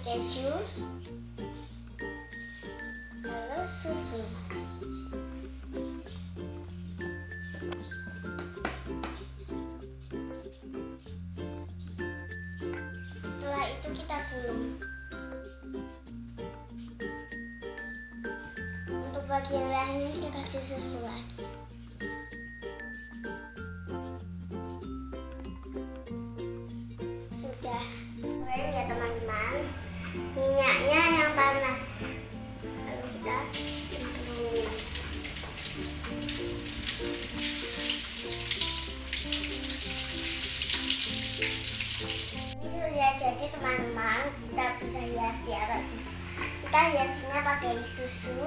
keju, lalu susu. Setelah itu kita gulung. Untuk bagian terakhir kita kasih susu lagi. Sudah goreng ya teman-teman, minyaknya yang panas, lalu kita tuangkan. Ini sudah jadi teman-teman, kita bisa hiasi atau kita hiasinya pakai susu.